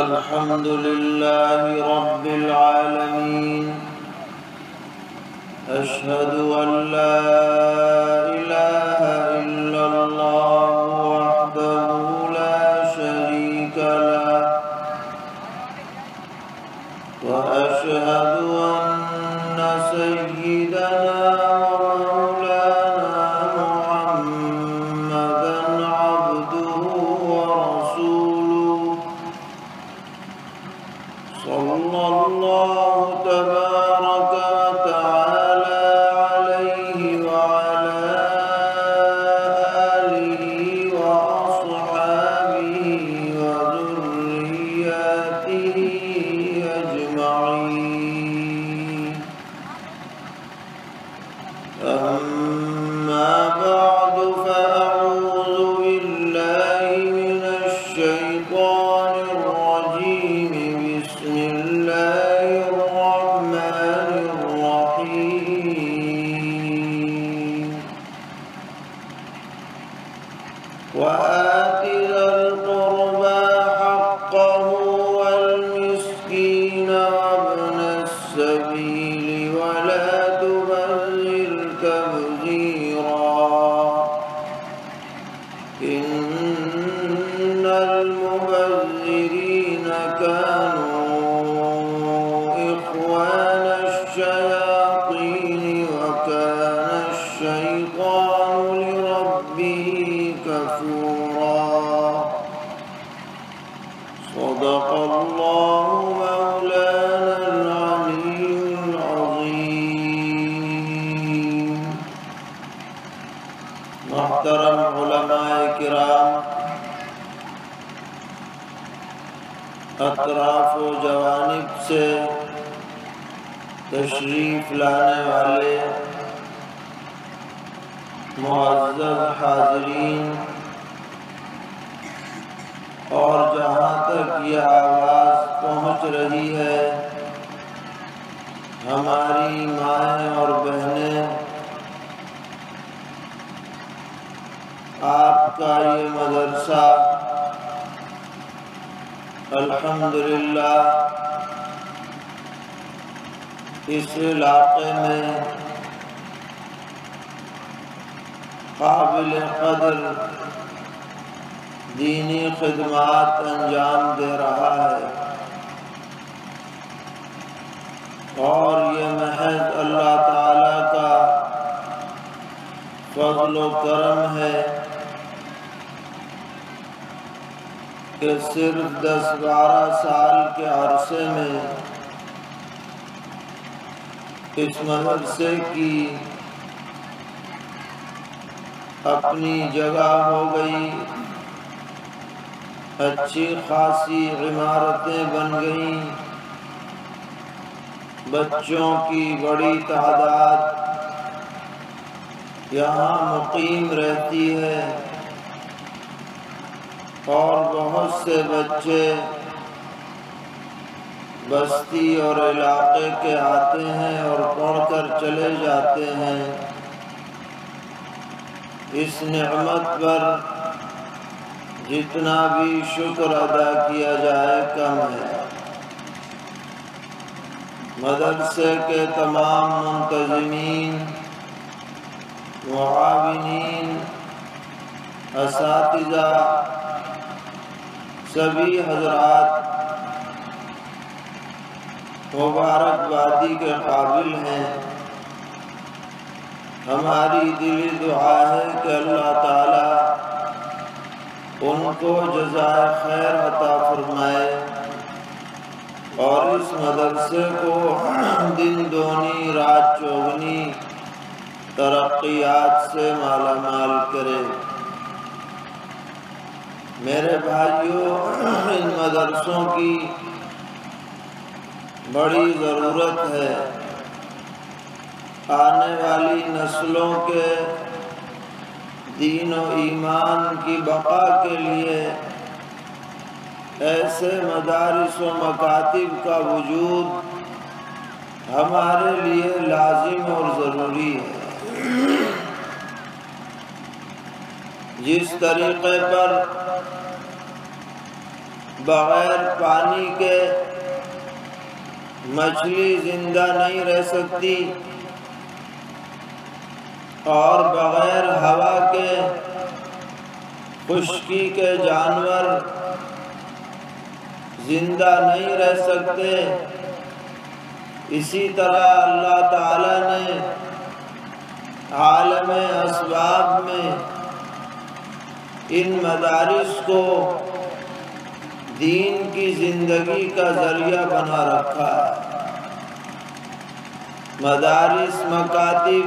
الحمد لله رب العالمين أشهد أن لا إله إلا الله وحده لا شريك له وأشهد أن سيدنا ومولانا محمدا عبده ورسوله صلى الله تبارك وتعالى عليه وعلى آله وأصحابه وذرياته أجمعين أما بعد فأعوذ بالله من الشيطان الرجيم بسم الله الرحمن الرحيم وآت ذا القربى حقه والمسكين وابن السبيل ولا تبذر تبذيرا إن المبذرين كانوا إخوان الشياطين وكان الشيطان لربه كفورا صدق الله مولانا العلي العظيم محترم علماء کرام، اطراف و جوانب سے تشریف لانے والے معزز حاضرین، اور جہاں تک یہ آواز پہنچ رہی ہے ہماری مائیں اور بہنیں، آپ کا یہ مدرسہ الحمدللہ اس علاقے میں قابل قدر دینی خدمات انجام دے رہا ہے، اور یہ محض اللہ تعالی کا فضل و کرم ہے کہ صرف 10-12 سال کے عرصے میں اس مدرسے کی اپنی جگہ ہو گئی، اچھی خاصی عمارتیں بن گئیں، بچوں کی بڑی تعداد یہاں مقیم رہتی ہے، اور بہت سے بچے بستی اور علاقے کے آتے ہیں اور پڑھ کر چلے جاتے ہیں۔ اس نعمت پر جتنا بھی شکر ادا کیا جائے کم ہے۔ مدرسے کے تمام منتظمین، معاونین، اساتذہ، سبھی حضرات مبارکبادی کے قابل ہیں۔ ہماری دلی دعا ہے کہ اللہ تعالی ان کو جزائے خیر عطا فرمائے، اور اس مدرسے کو دن دونی رات چوگنی ترقیات سے مالا مال کرے۔ میرے بھائیوں، ان مدرسوں کی بڑی ضرورت ہے۔ آنے والی نسلوں کے دین و ایمان کی بقا کے لیے ایسے مدارس و مکاتب کا وجود ہمارے لیے لازم اور ضروری ہے۔ جس طریقے پر بغیر پانی کے مچھلی زندہ نہیں رہ سکتی، اور بغیر ہوا کے خشکی کے جانور زندہ نہیں رہ سکتے، اسی طرح اللہ تعالیٰ نے عالم اسباب میں ان مدارس کو دین کی زندگی کا ذریعہ بنا رکھا ہے۔ مدارس، مکاتب،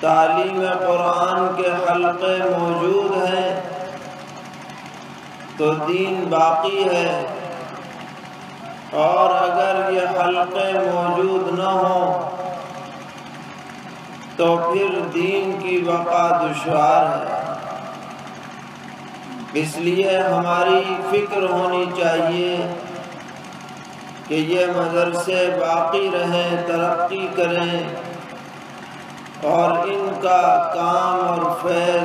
تعلیم قرآن کے حلقے موجود ہیں تو دین باقی ہے، اور اگر یہ حلقے موجود نہ ہوں تو پھر دین کی بقا دشوار ہے۔ اس لیے ہماری فکر ہونی چاہیے کہ یہ مدرسے باقی رہیں، ترقی کریں، اور ان کا کام اور فیض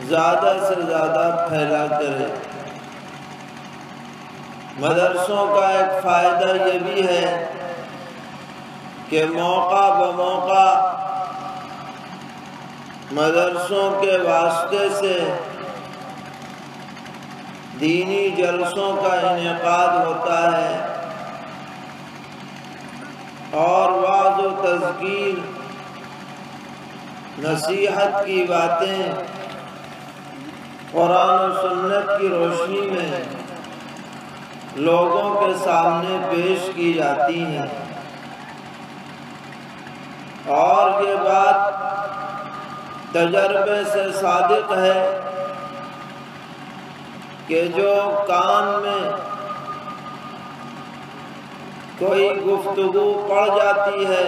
زیادہ سے زیادہ پھیلا کرے۔ مدرسوں کا ایک فائدہ یہ بھی ہے کہ موقع بموقع مدرسوں کے واسطے سے دینی جلسوں کا انعقاد ہوتا ہے، اور وعظ و تذکیر، نصیحت کی باتیں قرآن و سنت کی روشنی میں لوگوں کے سامنے پیش کی جاتی ہیں۔ اور یہ بات تجربے سے صادق ہے کہ جو کان میں کوئی گفتگو پڑ جاتی ہے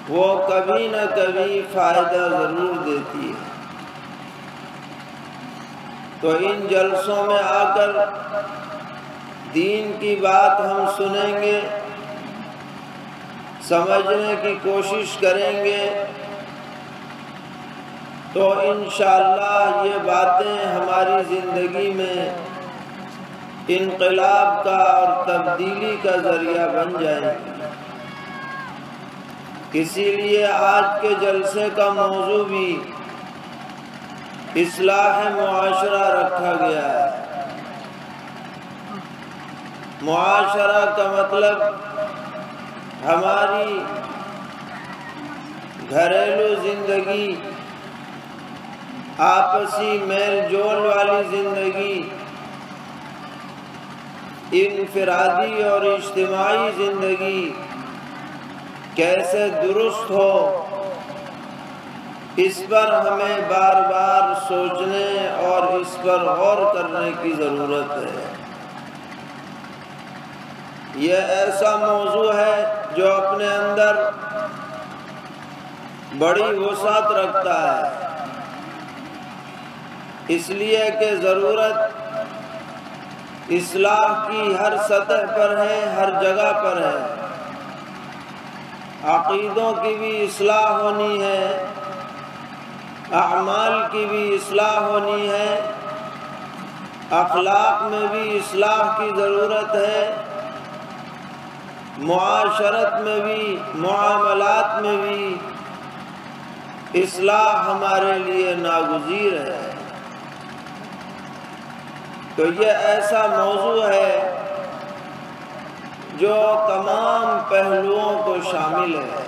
وہ کبھی نہ کبھی فائدہ ضرور دیتی ہے۔ تو ان جلسوں میں آ کر دین کی بات ہم سنیں گے، سمجھنے کی کوشش کریں گے، تو انشاءاللہ یہ باتیں ہماری زندگی میں انقلاب کا اور تبدیلی کا ذریعہ بن جائیں گی۔ اسی لیے آج کے جلسے کا موضوع بھی اصلاح معاشرہ رکھا گیا ہے۔ معاشرہ کا مطلب ہماری گھریلو زندگی، آپسی میل جول والی زندگی، انفرادی اور اجتماعی زندگی کیسے درست ہو، اس پر ہمیں بار بار سوچنے اور اس پر غور کرنے کی ضرورت ہے۔ یہ ایسا موضوع ہے جو اپنے اندر بڑی وسعت رکھتا ہے، اس لیے کہ ضرورت اصلاح کی ہر سطح پر ہے، ہر جگہ پر ہے۔ عقیدوں کی بھی اصلاح ہونی ہے، اعمال کی بھی اصلاح ہونی ہے، اخلاق میں بھی اصلاح کی ضرورت ہے، معاشرت میں بھی، معاملات میں بھی اصلاح ہمارے لیے ناگزیر ہے۔ تو یہ ایسا موضوع ہے جو تمام پہلوؤں کو شامل ہے،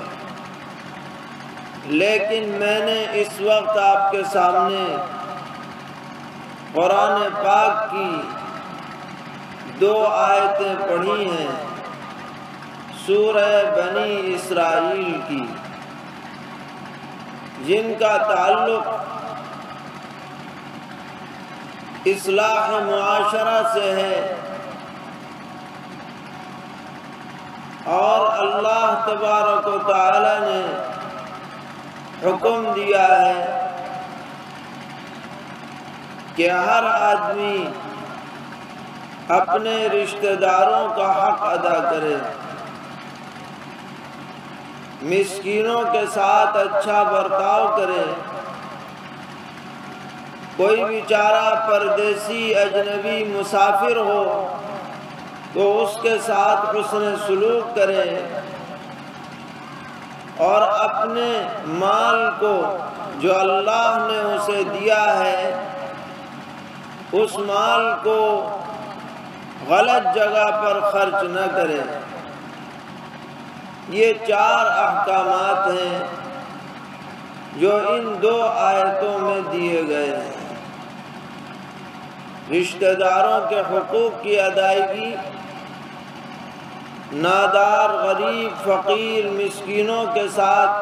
لیکن میں نے اس وقت آپ کے سامنے قرآن پاک کی 2 آیتیں پڑھی ہیں، سورہ بنی اسرائیل کی، جن کا تعلق اصلاح معاشرہ سے ہے، اور اللہ تبارک و تعالی نے حکم دیا ہے کہ ہر آدمی اپنے رشتہ داروں کا حق ادا کرے، مسکینوں کے ساتھ اچھا برتاؤ کرے، کوئی بیچارہ پردیسی اجنبی مسافر ہو تو اس کے ساتھ حسن سلوک کرے اور اپنے مال کو جو اللہ نے اسے دیا ہے اس مال کو غلط جگہ پر خرچ نہ کرے۔ یہ 4 احکامات ہیں جو ان 2 آیتوں میں دیے گئے ہیں۔ رشتہ داروں کے حقوق کی ادائیگی، نادار، غریب، فقیر، مسکینوں کے ساتھ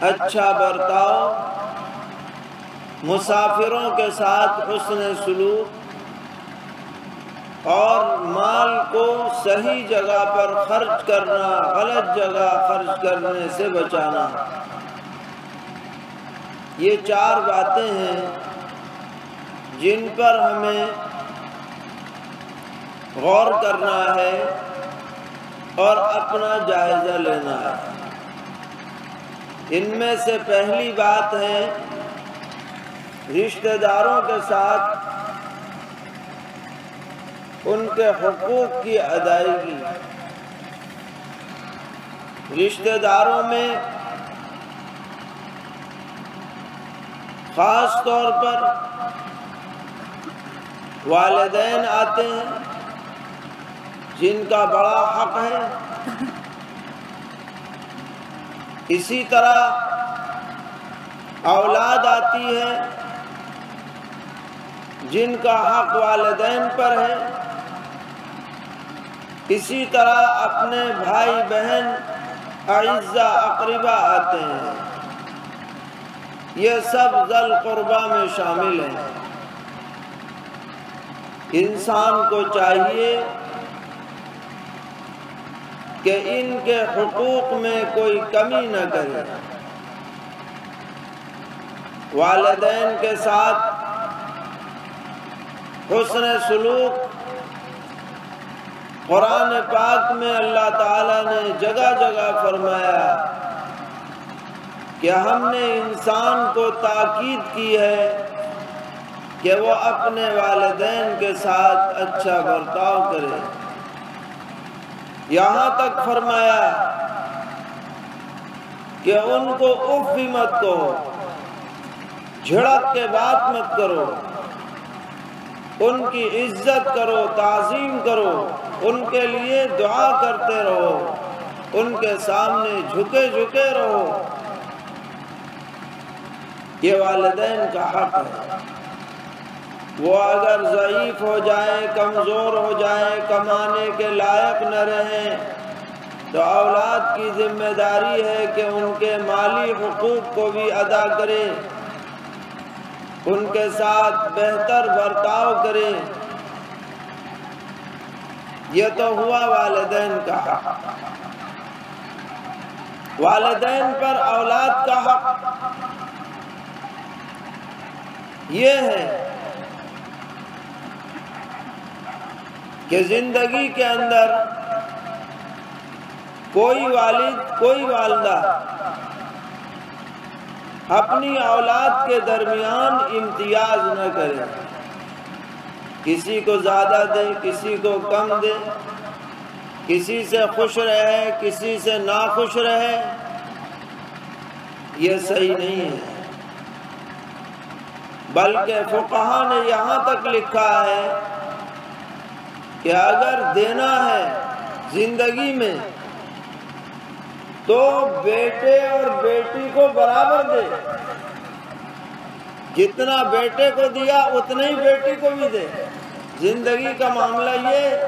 اچھا برتاؤ، مسافروں کے ساتھ حسن سلوک اور مال کو صحیح جگہ پر خرچ کرنا، غلط جگہ خرچ کرنے سے بچانا۔ یہ 4 باتیں ہیں جن پر ہمیں غور کرنا ہے اور اپنا جائزہ لینا ہے۔ ان میں سے پہلی بات ہے رشتہ داروں کے ساتھ ان کے حقوق کی ادائیگی۔ رشتہ داروں میں خاص طور پر والدین آتے ہیں جن کا بڑا حق ہے، اسی طرح اولاد آتی ہے جن کا حق والدین پر ہے، اسی طرح اپنے بھائی بہن اعزہ اقربا آتے ہیں، یہ سب ذی القربیٰ میں شامل ہیں۔ انسان کو چاہیے کہ ان کے حقوق میں کوئی کمی نہ کرے۔ والدین کے ساتھ حسن سلوک، قرآن پاک میں اللہ تعالیٰ نے جگہ جگہ فرمایا کہ ہم نے انسان کو تاکید کی ہے کہ وہ اپنے والدین کے ساتھ اچھا برتاؤ کرے۔ یہاں تک فرمایا کہ ان کو اف بھی مت کہو، جھڑک کے بات مت کرو، ان کی عزت کرو، تعظیم کرو، ان کے لیے دعا کرتے رہو، ان کے سامنے جھکے جھکے رہو۔ یہ والدین کا حق ہے۔ وہ اگر ضعیف ہو جائیں، کمزور ہو جائیں، کمانے کے لائق نہ رہیں تو اولاد کی ذمہ داری ہے کہ ان کے مالی حقوق کو بھی ادا کرے، ان کے ساتھ بہتر برتاؤ کرے۔ یہ تو ہوا والدین کا حق۔ والدین پر اولاد کا حق یہ ہے کہ زندگی کے اندر کوئی والد، کوئی والدہ اپنی اولاد کے درمیان امتیاز نہ کرے، کسی کو زیادہ دے، کسی کو کم دے، کسی سے خوش رہے، کسی سے ناخوش رہے، یہ صحیح نہیں ہے۔ بلکہ فقہا نے یہاں تک لکھا ہے کہ اگر دینا ہے زندگی میں تو بیٹے اور بیٹی کو برابر دے، جتنا بیٹے کو دیا اتنا ہی بیٹی کو بھی دے۔ زندگی کا معاملہ یہ،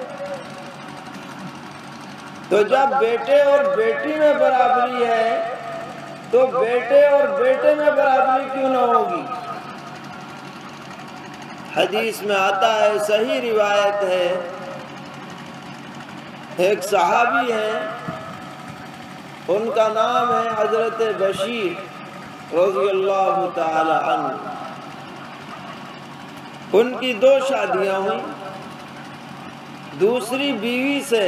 تو جب بیٹے اور بیٹی میں برابری ہے تو بیٹے اور بیٹے میں برابری کیوں نہ ہوگی؟ حدیث میں آتا ہے، صحیح روایت ہے، ایک صحابی ہیں، ان کا نام ہے حضرت بشیر رضی اللہ تعالی عنہ۔ ان کی 2 شادیاں ہوئیں، دوسری بیوی سے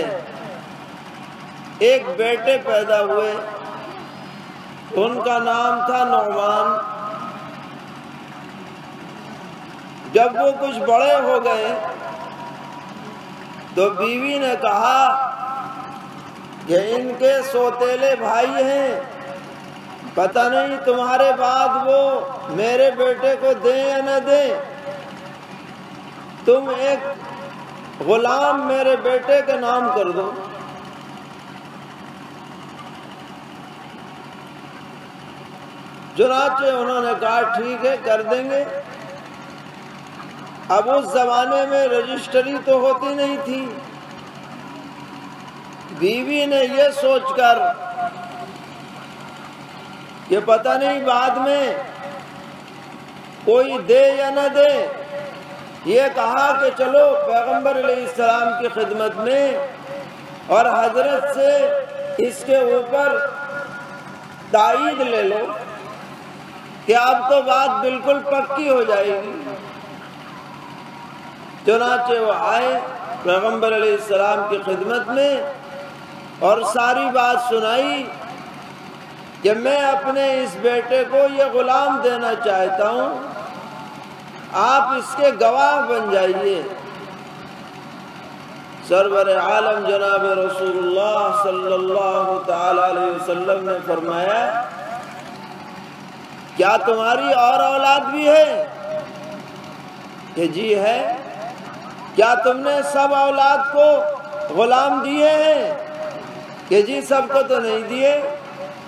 ایک بیٹے پیدا ہوئے، ان کا نام تھا نعمان۔ جب وہ کچھ بڑے ہو گئے تو بیوی نے کہا کہ ان کے سوتیلے بھائی ہیں، پتہ نہیں تمہارے بعد وہ میرے بیٹے کو دیں یا نہ دیں، تم ایک غلام میرے بیٹے کے نام کر دو۔ چنانچہ انہوں نے کہا ٹھیک ہے کر دیں گے۔ اب اس زمانے میں رجسٹری تو ہوتی نہیں تھی، بیوی نے یہ سوچ کر کہ پتہ نہیں بعد میں کوئی دے یا نہ دے، یہ کہا کہ چلو پیغمبر علیہ السلام کی خدمت میں اور حضرت سے اس کے اوپر تائید لے لو کہ اب تو بات بالکل پکی ہو جائے گی۔ چنانچہ وہ آئے پیغمبر علیہ السلام کی خدمت میں اور ساری بات سنائی کہ میں اپنے اس بیٹے کو یہ غلام دینا چاہتا ہوں، آپ اس کے گواہ بن جائیے۔ سرور عالم جناب رسول اللہ صلی اللہ تعالی علیہ وسلم نے فرمایا کیا تمہاری اور اولاد بھی ہے؟ کہ جی ہے۔ کیا تم نے سب اولاد کو غلام دیے ہیں؟ کہ جی سب کو تو نہیں دیے۔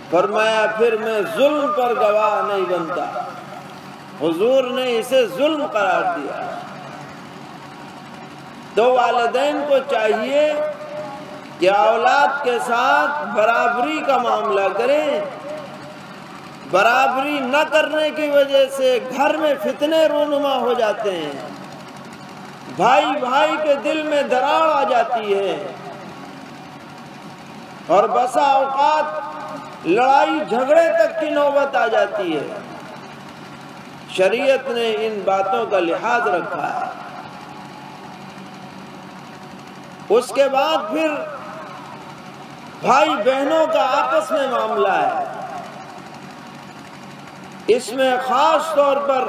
فرمایا پھر میں ظلم پر گواہ نہیں بنتا، حضور نے اسے ظلم قرار دیا۔ تو والدین کو چاہیے کہ اولاد کے ساتھ برابری کا معاملہ کریں۔ برابری نہ کرنے کی وجہ سے گھر میں فتنے رونما ہو جاتے ہیں، بھائی بھائی کے دل میں دراڑ آ جاتی ہے، اور بسا اوقات لڑائی جھگڑے تک کی نوبت آ جاتی ہے۔ شریعت نے ان باتوں کا لحاظ رکھا ہے۔ اس کے بعد پھر بھائی بہنوں کا آپس میں معاملہ ہے، اس میں خاص طور پر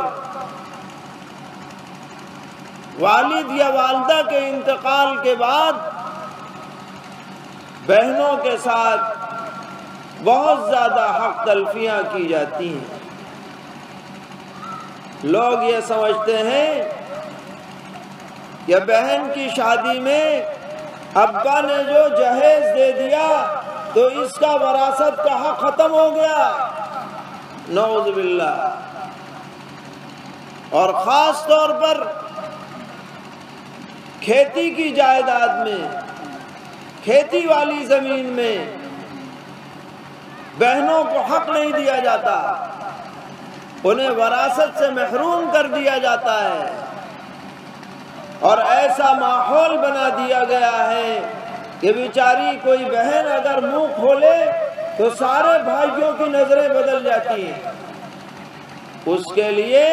والد یا والدہ کے انتقال کے بعد بہنوں کے ساتھ بہت زیادہ حق تلفیاں کی جاتی ہیں۔ لوگ یہ سمجھتے ہیں کہ بہن کی شادی میں ابا نے جو جہیز دے دیا تو اس کا وراثت کا حق ختم ہو گیا، نعوذ باللہ۔ اور خاص طور پر کھیتی کی جائیداد میں، کھیتی والی زمین میں بہنوں کو حق نہیں دیا جاتا، انہیں وراثت سے محروم کر دیا جاتا ہے، اور ایسا ماحول بنا دیا گیا ہے کہ بیچاری کوئی بہن اگر منہ کھولے تو سارے بھائیوں کی نظریں بدل جاتی ہیں۔ اس کے لیے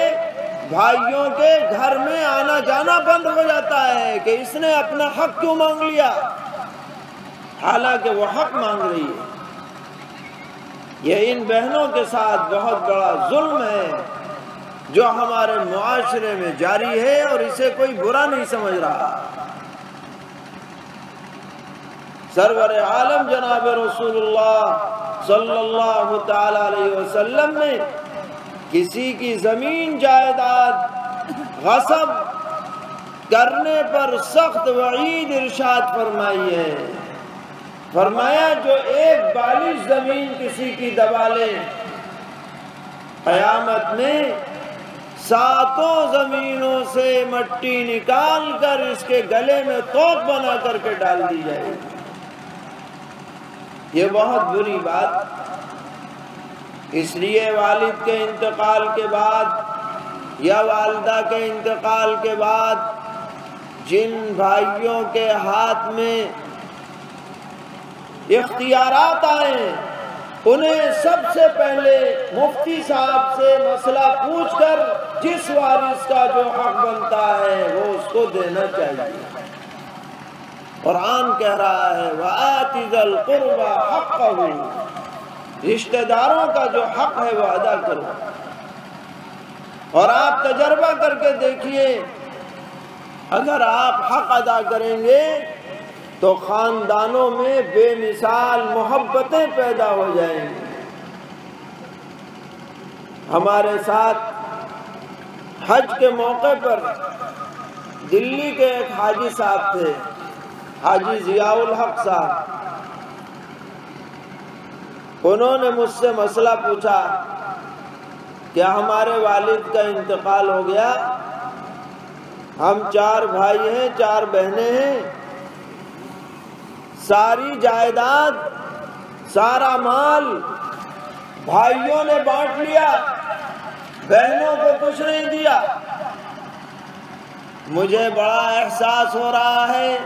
بھائیوں کے گھر میں آنا جانا بند ہو جاتا ہے کہ اس نے اپنا حق کیوں مانگ لیا، حالانکہ وہ حق مانگ رہی ہے۔ یہ ان بہنوں کے ساتھ بہت بڑا ظلم ہے جو ہمارے معاشرے میں جاری ہے، اور اسے کوئی برا نہیں سمجھ رہا۔ سرور عالم جناب رسول اللہ صلی اللہ تعالی علیہ وسلم نے کسی کی زمین جائیداد غصب کرنے پر سخت وعید ارشاد فرمائی ہے۔ فرمایا جو ایک بالش زمین کسی کی دبا لے، قیامت میں 7 زمینوں سے مٹی نکال کر اس کے گلے میں توپ بنا کر کے ڈال دی جائے گی۔ یہ بہت بری بات۔ اس لیے والد کے انتقال کے بعد یا والدہ کے انتقال کے بعد جن بھائیوں کے ہاتھ میں اختیارات آئیں، انہیں سب سے پہلے مفتی صاحب سے مسئلہ پوچھ کر جس وارث کا جو حق بنتا ہے وہ اس کو دینا چاہیے۔ قرآن کہہ رہا ہے وَآتِ ذَا الْقُرْبَى حَقَّهُ، رشتہ داروں کا جو حق ہے وہ ادا کرو۔ اور آپ تجربہ کر کے دیکھیے، اگر آپ حق ادا کریں گے تو خاندانوں میں بے مثال محبتیں پیدا ہو جائیں گی۔ ہمارے ساتھ حج کے موقع پر دلی کے ایک حاجی صاحب تھے، حاجی ضیاء الحق صاحب۔ انہوں نے مجھ سے مسئلہ پوچھا کہ ہمارے والد کا انتقال ہو گیا، ہم 4 بھائی ہیں، 4 بہنیں ہیں، ساری جائیداد، سارا مال بھائیوں نے بانٹ لیا، بہنوں کو کچھ نہیں دیا۔ مجھے بڑا احساس ہو رہا ہے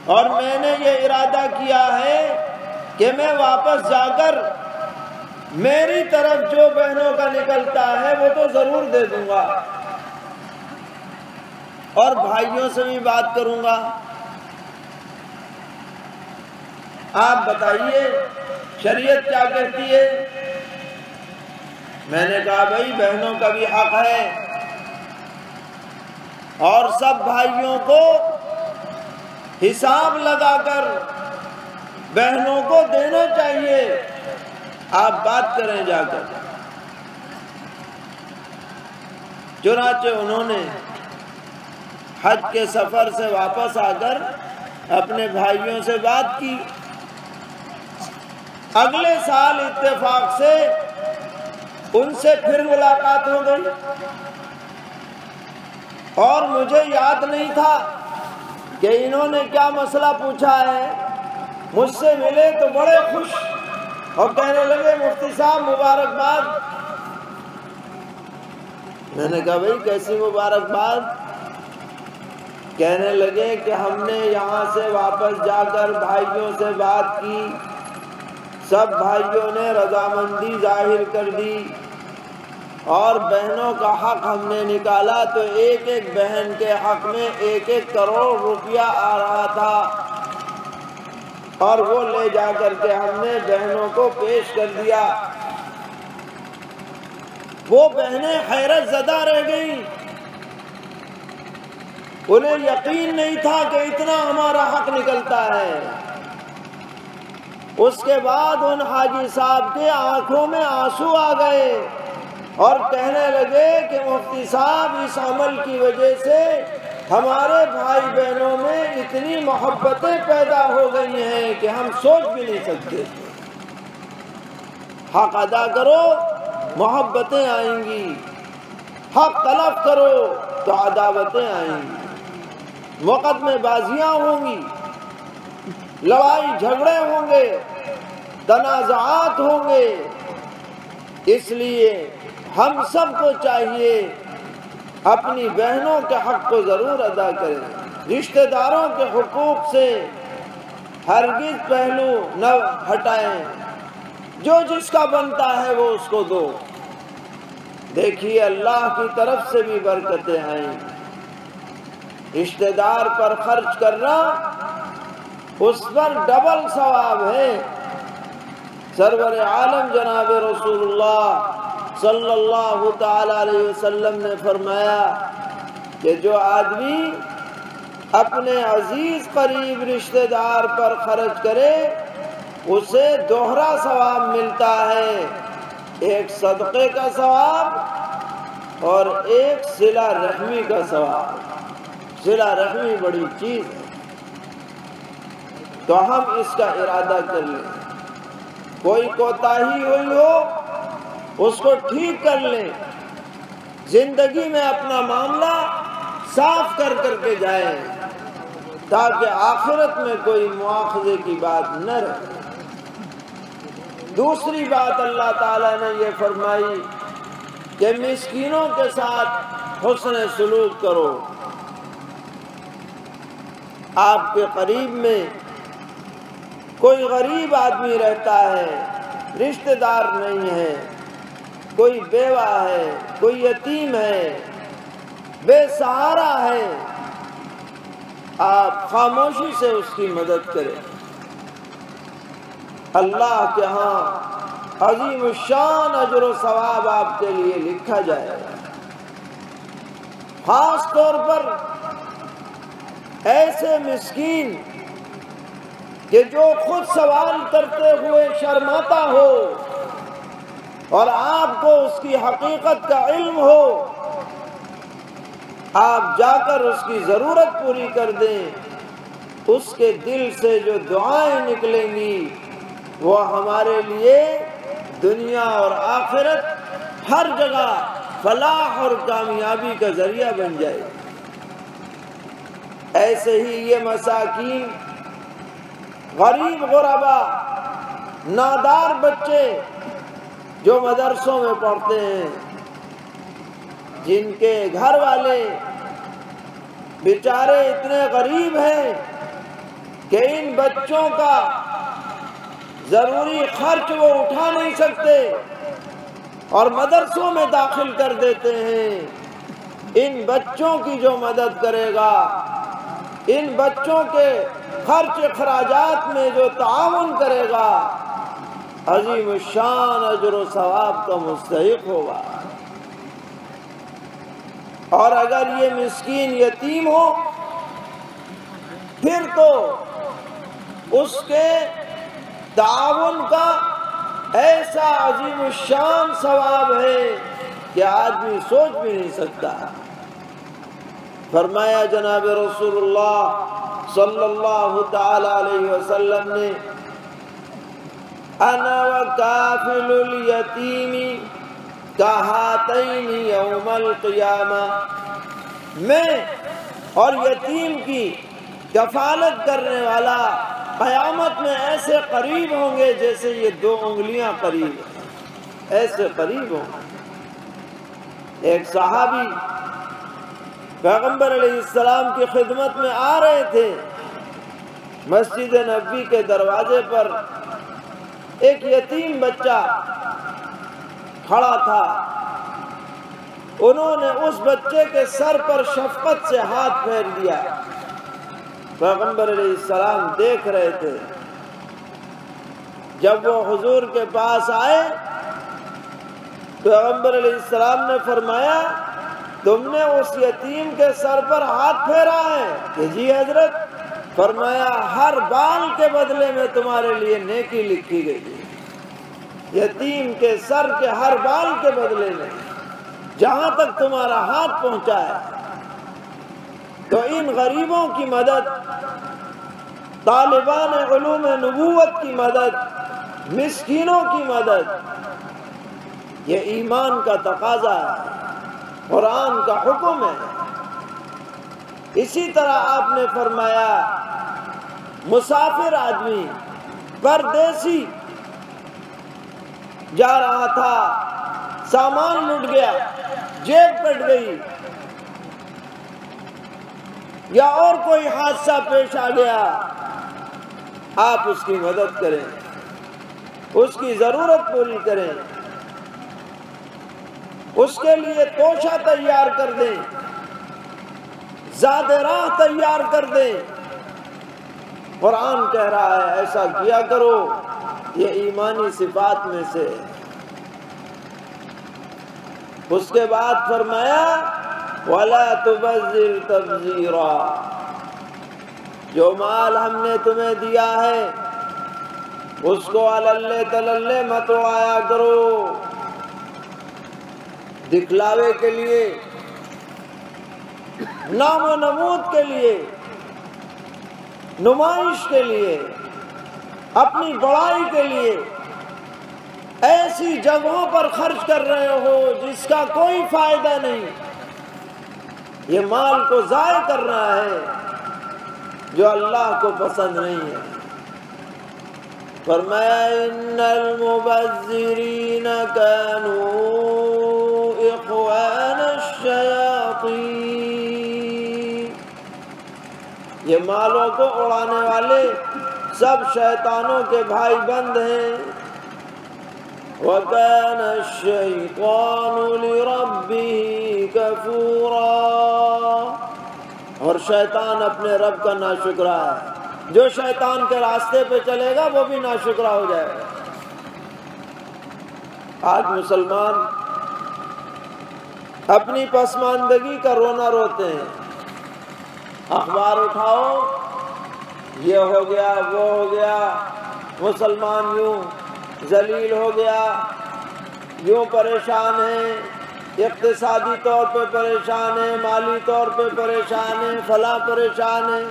اور میں نے یہ ارادہ کیا ہے کہ میں واپس جا کر میری طرف جو بہنوں کا نکلتا ہے وہ تو ضرور دے دوں گا، اور بھائیوں سے بھی بات کروں گا۔ آپ بتائیے شریعت کیا کہتی ہے؟ میں نے کہا بھائی بہنوں کا بھی حق ہے اور سب بھائیوں کو حساب لگا کر بہنوں کو دینا چاہیے، آپ بات کریں جا کر۔ چنانچہ انہوں نے حج کے سفر سے واپس آ کر اپنے بھائیوں سے بات کی۔ اگلے سال اتفاق سے ان سے پھر ملاقات ہو گئی اور مجھے یاد نہیں تھا کہ انہوں نے کیا مسئلہ پوچھا ہے۔ مجھ سے ملے تو بڑے خوش اور کہنے لگے مفتی صاحب مبارکباد۔ میں نے کہا بھائی کیسی مبارکباد؟ کہنے لگے کہ ہم نے یہاں سے واپس جا کر بھائیوں سے بات کی، سب بھائیوں نے رضامندی ظاہر کر دی اور بہنوں کا حق ہم نے نکالا تو ایک ایک بہن کے حق میں 1-1 کروڑ روپیہ آ رہا تھا، اور وہ لے جا کر کے ہم نے بہنوں کو پیش کر دیا۔ وہ بہنیں حیرت زدہ رہ گئیں، انہیں یقین نہیں تھا کہ اتنا ہمارا حق نکلتا ہے۔ اس کے بعد ان حاجی صاحب کے آنکھوں میں آنسو آ گئے اور کہنے لگے کہ مفتی صاحب اس عمل کی وجہ سے ہمارے بھائی بہنوں میں اتنی محبتیں پیدا ہو گئی ہیں کہ ہم سوچ بھی نہیں سکتے۔ حق ادا کرو محبتیں آئیں گی، حق طلب کرو تو عداوتیں آئیں گی، مقدمے بازیاں ہوں گی، لڑائی جھگڑے ہوں گے، تنازعات ہوں گے۔ اس لیے ہم سب کو چاہیے اپنی بہنوں کے حق کو ضرور ادا کریں، رشتہ داروں کے حقوق سے ہرگز پہلو نہ ہٹائیں، جو جس کا بنتا ہے وہ اس کو دو۔ دیکھیے اللہ کی طرف سے بھی برکتیں آئیں، رشتہ دار پر خرچ کرنا اس پر ڈبل ثواب ہے۔ سرور عالم جناب رسول اللہ صلی اللہ تعالی علیہ وسلم نے فرمایا کہ جو آدمی اپنے عزیز قریب رشتہ دار پر خرچ کرے اسے دوہرا ثواب ملتا ہے، ایک صدقے کا ثواب اور ایک صلہ رحمی کا ثواب۔ صلہ رحمی بڑی چیز ہے، تو ہم اس کا ارادہ کر لیں۔ کوئی کوتاہی ہوئی ہو اس کو ٹھیک کر لیں، زندگی میں اپنا معاملہ صاف کر کر کے جائیں تاکہ آخرت میں کوئی مواخذے کی بات نہ رہے۔ دوسری بات اللہ تعالیٰ نے یہ فرمائی کہ مسکینوں کے ساتھ حسن سلوک کرو۔ آپ کے قریب میں کوئی غریب آدمی رہتا ہے، رشتہ دار نہیں ہے، کوئی بیوہ ہے، کوئی یتیم ہے، بے سہارا ہے، آپ خاموشی سے اس کی مدد کریں۔ اللہ کے ہاں عظیم الشان اجر و ثواب آپ کے لیے لکھا جائے گا۔ خاص طور پر ایسے مسکین کہ جو خود سوال کرتے ہوئے شرماتا ہو اور آپ کو اس کی حقیقت کا علم ہو، آپ جا کر اس کی ضرورت پوری کر دیں، اس کے دل سے جو دعائیں نکلیں گی وہ ہمارے لیے دنیا اور آخرت ہر جگہ فلاح اور کامیابی کا ذریعہ بن جائے۔ ایسے ہی یہ مساکین، غریب غربا، نادار بچے جو مدرسوں میں پڑھتے ہیں، جن کے گھر والے بیچارے اتنے غریب ہیں کہ ان بچوں کا ضروری خرچ وہ اٹھا نہیں سکتے اور مدرسوں میں داخل کر دیتے ہیں، ان بچوں کی جو مدد کرے گا، ان بچوں کے خرچ اخراجات میں جو تعاون کرے گا، عظیم الشان اجر و ثواب کا مستحق ہوگا۔ اور اگر یہ مسکین یتیم ہو پھر تو اس کے تعاون کا ایسا عظیم الشان ثواب ہے کہ آدمی سوچ بھی نہیں سکتا۔ فرمایا جناب رسول اللہ صلی اللہ تعالی علیہ وسلم نے، انا وکافل الیتیم کہاتین یوم القیامہ، میں اور یتیم کی کفالت کرنے والا قیامت میں ایسے قریب ہوں گے جیسے یہ دو انگلیاں قریب ہیں، ایسے قریب ہوں گے۔ ایک صحابی پیغمبر علیہ السلام کی خدمت میں آ رہے تھے، مسجد نبوی کے دروازے پر ایک یتیم بچہ کھڑا تھا، انہوں نے اس بچے کے سر پر شفقت سے ہاتھ پھیر دیا۔ پیغمبر علیہ السلام دیکھ رہے تھے، جب وہ حضور کے پاس آئے پیغمبر علیہ السلام نے فرمایا، تم نے اس یتیم کے سر پر ہاتھ پھیرا ہے؟ کہ جی حضرت۔ فرمایا، ہر بال کے بدلے میں تمہارے لیے نیکی لکھی گئی ہے، یتیم کے سر کے ہر بال کے بدلے میں، جہاں تک تمہارا ہاتھ پہنچا ہے۔ تو ان غریبوں کی مدد، طالبان علوم نبوت کی مدد، مسکینوں کی مدد، یہ ایمان کا تقاضا ہے، قرآن کا حکم ہے۔ اسی طرح آپ نے فرمایا، مسافر آدمی، پردیسی جا رہا تھا، سامان لٹ گیا، جیب کٹ گئی یا اور کوئی حادثہ پیش آ گیا، آپ اس کی مدد کریں، اس کی ضرورت پوری کریں، اس کے لیے توشہ تیار کر دیں، زاد راہ تیار کر دیں۔ قرآن کہہ رہا ہے ایسا کیا کرو، یہ ایمانی صفات میں سے۔ اس کے بعد فرمایا، وَلَا تُبَذِّرْ تَبْذِيرًا، جو مال ہم نے تمہیں دیا ہے اس کو اللے تللے مت اڑایا کرو، دکھلاوے کے لیے، نام و نمود کے لیے، نمائش کے لیے، اپنی بڑائی کے لیے، ایسی جگہوں پر خرچ کر رہے ہو جس کا کوئی فائدہ نہیں، یہ مال کو ضائع کرنا ہے جو اللہ کو پسند نہیں ہے۔ فرمایا، ان المبذرین کانوا اخوان الشیاطین، یہ مالوں کو اڑانے والے سب شیطانوں کے بھائی بند ہیں۔ وَكَانَ الشَّيْطَانُ لِرَبِّهِ كَفُورًا، اور شیطان اپنے رب کا ناشکرا ہے، جو شیطان کے راستے پہ چلے گا وہ بھی ناشکرا ہو جائے گا۔ آج مسلمان اپنی پسماندگی کا رونا روتے ہیں، اخبار اٹھاؤ، یہ ہو گیا وہ ہو گیا، مسلمان یوں ذلیل ہو گیا، یوں پریشان ہیں، اقتصادی طور پہ پریشان ہیں، مالی طور پہ پریشان ہیں، فلاں پریشان ہیں۔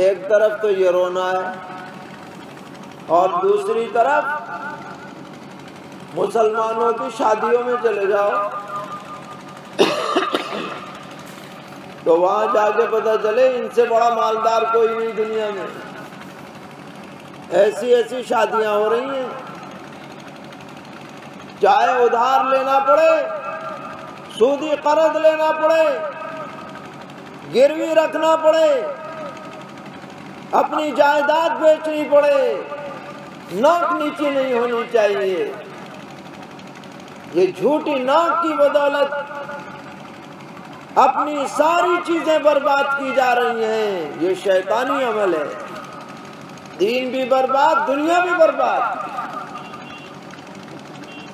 ایک طرف تو یہ رونا ہے اور دوسری طرف مسلمانوں کی شادیوں میں چلے جاؤ تو وہاں جا کے پتہ چلے ان سے بڑا مالدار کوئی نہیں دنیا میں، ایسی ایسی شادیاں ہو رہی ہیں، چاہے ادھار لینا پڑے، سودی قرض لینا پڑے، گروی رکھنا پڑے، اپنی جائیداد بیچنی پڑے، ناک نیچی نہیں ہونی چاہیے۔ یہ جھوٹی ناک کی بدولت اپنی ساری چیزیں برباد کی جا رہی ہیں، یہ شیطانی عمل ہے، دین بھی برباد، دنیا بھی برباد۔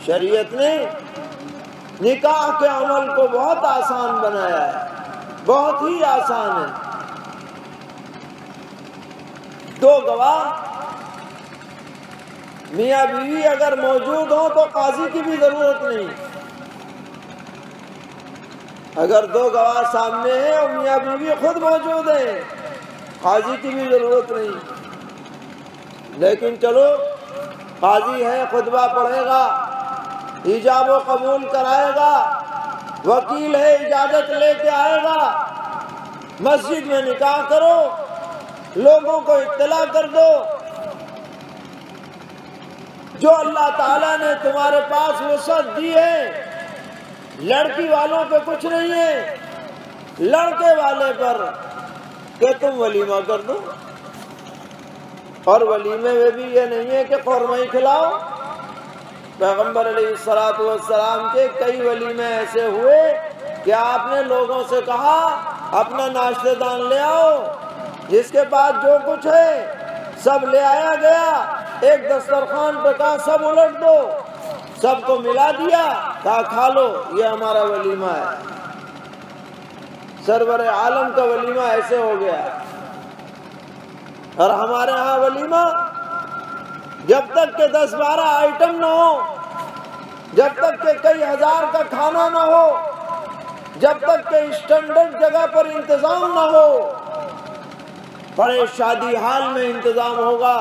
شریعت نے نکاح کے عمل کو بہت آسان بنایا ہے، بہت ہی آسان ہے۔ دو گواہ میاں بیوی اگر موجود ہوں تو قاضی کی بھی ضرورت نہیں، اگر دو گواہ سامنے ہیں اور میاں بیوی خود موجود ہیں قاضی کی بھی ضرورت نہیں۔ لیکن چلو قاضی ہے، خطبہ پڑھے گا، ایجاب و قبول کرائے گا، وکیل ہے اجازت لے کے آئے گا، مسجد میں نکاح کرو، لوگوں کو اطلاع کر دو، جو اللہ تعالیٰ نے تمہارے پاس وسعت دی ہے، لڑکی والوں پہ کچھ نہیں ہے، لڑکے والے پر کہ تم ولیمہ کر دو، اور ولیمے میں بھی یہ نہیں ہے کہ قورمہ ہی کھلاؤ۔ پیغمبر علیہ السلام کے کئی ولیمے ایسے ہوئے کہ آپ نے لوگوں سے کہا اپنا ناشتے دان لے آؤ، جس کے پاس جو کچھ ہے سب لے آیا گیا، ایک دسترخوان پہ کہا سب الٹ دو، سب کو ملا دیا، کہا کھا لو، یہ ہمارا ولیمہ ہے۔ سرور عالم کا ولیمہ ایسے ہو گیا۔ اور ہمارے ہاں ولیمہ جب تک کہ 10-12 آئٹم نہ ہو، جب تک کہ کئی ہزار کا کھانا نہ ہو، جب تک کہ اسٹینڈرڈ جگہ پر انتظام نہ ہو، بڑے شادی حال میں انتظام ہوگا،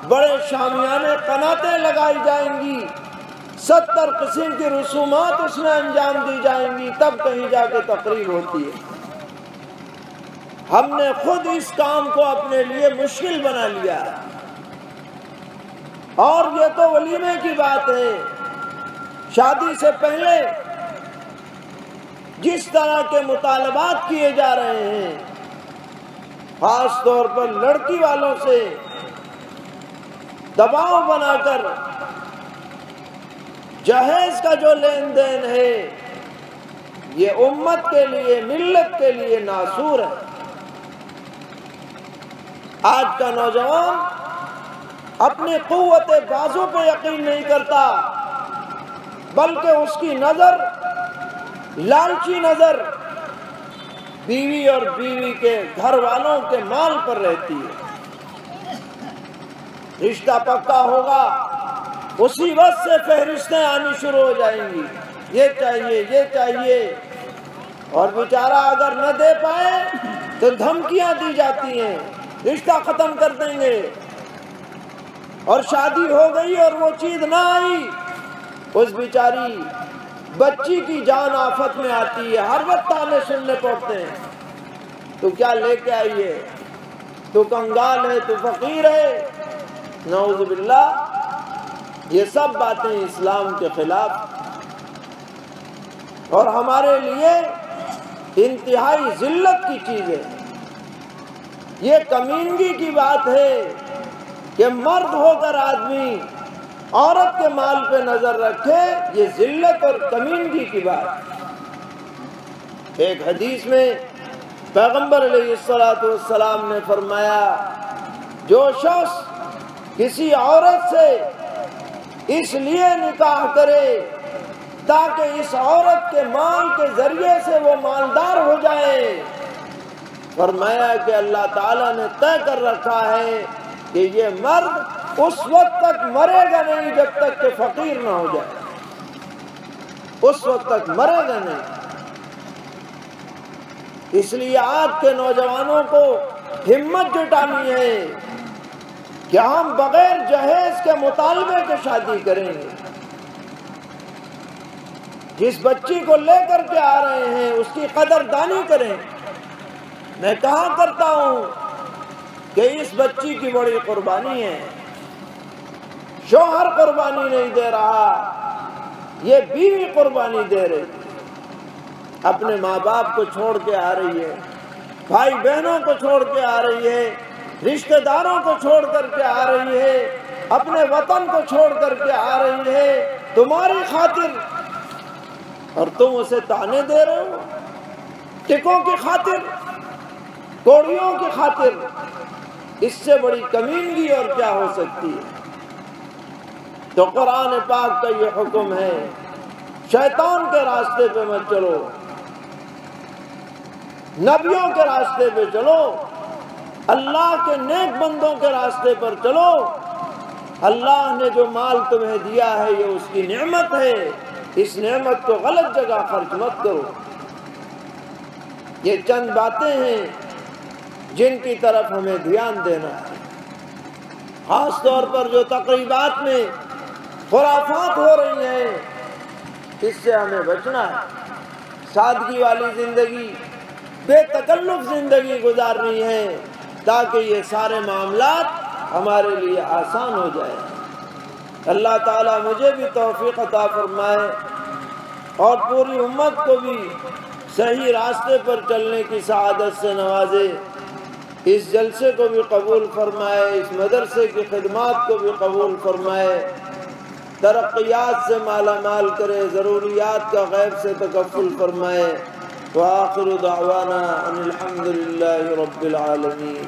بڑے شامیانے قناتیں لگائی جائیں گی، 70 قسم کی رسومات اس میں انجام دی جائیں گی، تب کہیں جا کے تقریب ہوتی ہے۔ ہم نے خود اس کام کو اپنے لیے مشکل بنا لیا ہے۔ اور یہ تو ولیمے کی بات ہے، شادی سے پہلے جس طرح کے مطالبات کیے جا رہے ہیں، خاص طور پر لڑکی والوں سے دباؤ بنا کر جہیز کا جو لین دین ہے، یہ امت کے لیے، ملت کے لیے ناسور ہے۔ آج کا نوجوان اپنی قوت بازو پہ یقین نہیں کرتا، بلکہ اس کی نظر، لالچی نظر، بیوی اور بیوی کے گھر والوں کے مال پر رہتی ہے۔ رشتہ پکا ہوگا، اسی وقت سے فہرستیں آنی شروع ہو جائیں گی، یہ چاہیے، یہ چاہیے، اور بیچارہ اگر نہ دے پائے تو دھمکیاں دی جاتی ہیں، رشتہ ختم کر دیں گے، اور شادی ہو گئی اور وہ چیز نہ آئی، اس بیچاری بچی کی جان آفت میں آتی ہے، ہر وقت تانے سننے پڑتے ہیں، تو کیا لے کے آئی ہے، تو کنگال ہے، تو فقیر ہے، نعوذ باللہ۔ یہ سب باتیں اسلام کے خلاف اور ہمارے لیے انتہائی ذلت کی چیز ہے۔ یہ کمینگی کی بات ہے کہ مرد ہو کر آدمی عورت کے مال پہ نظر رکھے، یہ ذلت اور کمینگی کی بات۔ ایک حدیث میں پیغمبر علیہ السلام نے فرمایا، جو شخص کسی عورت سے اس لیے نکاح کرے تاکہ اس عورت کے مال کے ذریعے سے وہ مالدار ہو جائے۔ فرمایا کہ اللہ تعالیٰ نے طے کر رکھا ہے کہ یہ مرد اس وقت تک مرے گا نہیں جب تک کہ فقیر نہ ہو جائے، اس وقت تک مرے گا نہیں۔ اس لیے آج کے نوجوانوں کو ہمت جٹانی ہے کہ ہم بغیر جہیز کے مطالبے کے شادی کریں گے۔ جس بچی کو لے کر کے آ رہے ہیں اس کی قدردانی کریں۔ میں کہا کرتا ہوں کہ اس بچی کی بڑی قربانی ہے، شوہر قربانی نہیں دے رہا، یہ بیوی قربانی دے رہی، اپنے ماں باپ کو چھوڑ کے آ رہی ہے، بھائی بہنوں کو چھوڑ کے آ رہی ہے، رشتہ داروں کو چھوڑ کر کے آ رہی ہے، اپنے وطن کو چھوڑ کر کے آ رہی ہے تمہاری خاطر، اور تم اسے تانے دے رہے ہو ٹکوں کی خاطر، کوڑیوں کی خاطر۔ اس سے بڑی کمینگی اور کیا ہو سکتی ہے؟ تو قرآن پاک کا یہ حکم ہے، شیطان کے راستے پہ مت چلو، نبیوں کے راستے پہ چلو، اللہ کے نیک بندوں کے راستے پر چلو۔ اللہ نے جو مال تمہیں دیا ہے یہ اس کی نعمت ہے، اس نعمت کو غلط جگہ خرچ مت کرو۔ یہ چند باتیں ہیں جن کی طرف ہمیں دھیان دینا ہے، خاص طور پر جو تقریبات میں خرافات ہو رہی ہیں اس سے ہمیں بچنا ہے۔ سادگی والی زندگی، بے تکلف زندگی گزارنی ہے تاکہ یہ سارے معاملات ہمارے لیے آسان ہو جائے۔ اللہ تعالیٰ مجھے بھی توفیق عطا فرمائے اور پوری امت کو بھی صحیح راستے پر چلنے کی سعادت سے نوازے۔ اس جلسے کو بھی قبول فرمائے، اس مدرسے کی خدمات کو بھی قبول فرمائے، ترقیات سے مالا مال کرے، ضروریات کا غیب سے تکفل فرمائے۔ وآخر دعوانا ان الحمد للہ رب العالمین۔